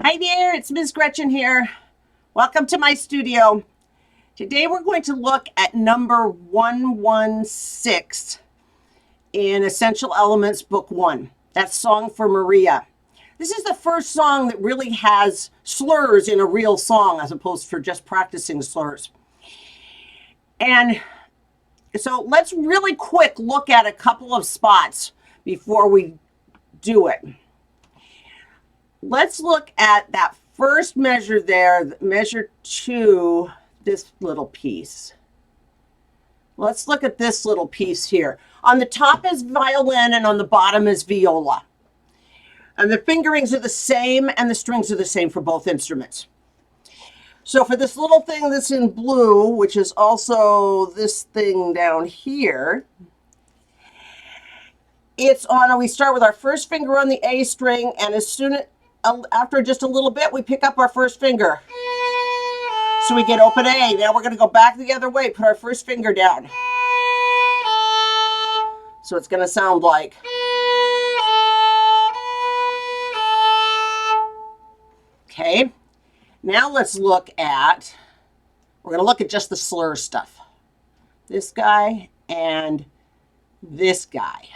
Hi there, it's Ms. Gretchen here. Welcome to my studio. Today we're going to look at number 116 in Essential Elements Book 1. That's Song for Maria. This is the first song that really has slurs in a real song as opposed to just practicing slurs. And so let's really quick look at a couple of spots before we do it. Let's look at that first measure there, measure 2, this little piece. Let's look at this little piece here. On the top is violin and on the bottom is viola. And the fingerings are the same and the strings are the same for both instruments. So for this little thing that's in blue, which is also this thing down here, it's on, we start with our first finger on the A string, and as soon as after just a little bit, we pick up our first finger. So we get open A. Now we're going to go back the other way, put our first finger down. So it's going to sound like. Okay. Now let's look at, we're going to look at just the slur stuff. This guy and this guy.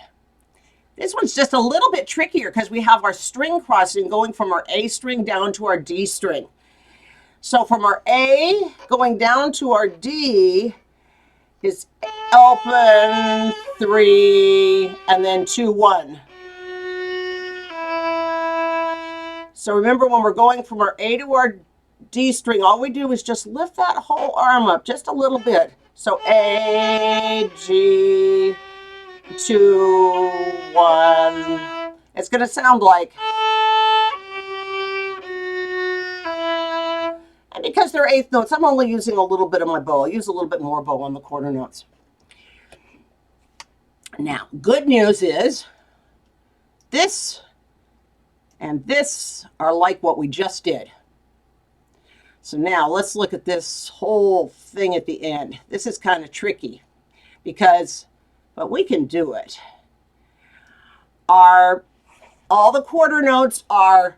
This one's just a little bit trickier because we have our string crossing going from our A string down to our D string. So from our A going down to our D is open, 3, and then 2, 1. So remember, when we're going from our A to our D string, all we do is just lift that whole arm up just a little bit. So A, G, 2, 1. It's going to sound like. And because they're eighth notes, I'm only using a little bit of my bow. I'll use a little bit more bow on the quarter notes. Now, good news is this and this are like what we just did. So now let's look at this whole thing at the end. This is kind of tricky because, but we can do it. All the quarter notes are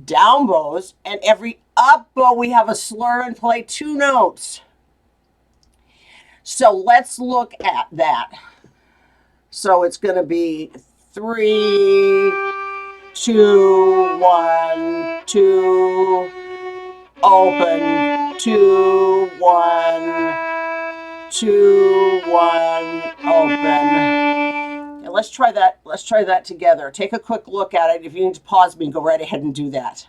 down bows, and every up bow we have a slur and play 2 notes. So let's look at that. So it's going to be 3, 2, 1, 2, open, 2, 1, 2, 1, open. And let's try that. Let's try that together. Take a quick look at it. If you need to pause me, go right ahead and do that.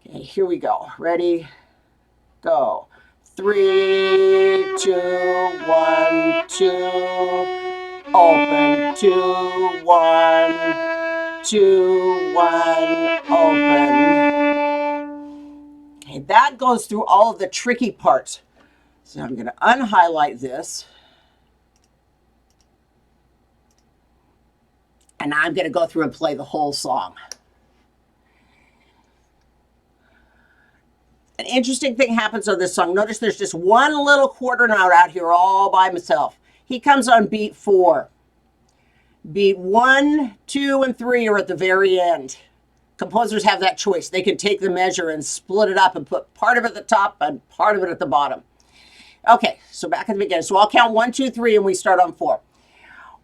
Okay, here we go. Ready? Go. 3, 2, 1, 2, open, 2, 1, 2, 1, open. Okay, that goes through all of the tricky parts. So I'm going to unhighlight this. And I'm going to go through and play the whole song. An interesting thing happens on this song. Notice there's just one little quarter note out here all by himself. He comes on beat 4. Beat 1, 2, and 3 are at the very end. Composers have that choice. They can take the measure and split it up and put part of it at the top and part of it at the bottom. Okay, so back at the beginning. So I'll count 1, 2, 3, and we start on 4.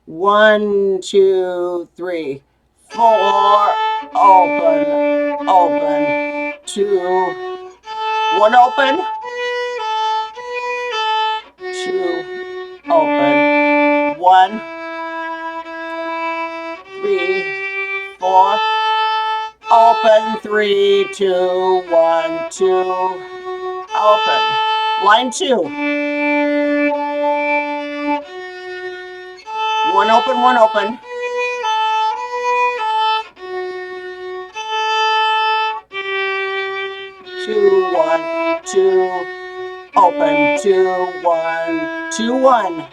1, 2, 3, 4, open, open, 2, 1, open, 2, open, 1, 3, 4, open, 3, 2, 1, 2, open. Line 2. 1 open, 1 open. 2, 1, 2, open, 2, 1, 2, 1.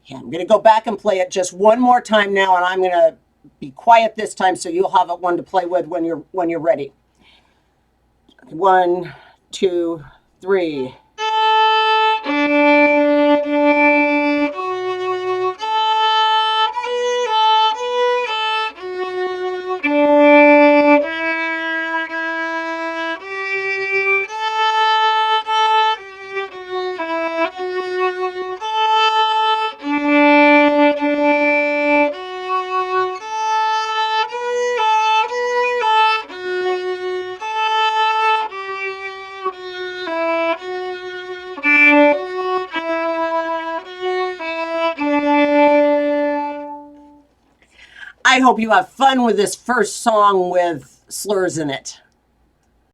Yeah, I'm going to go back and play it just one more time now, and I'm going to be quiet this time so you'll have one to play with when you're ready. 1, 2, 3. I hope you have fun with this first song with slurs in it.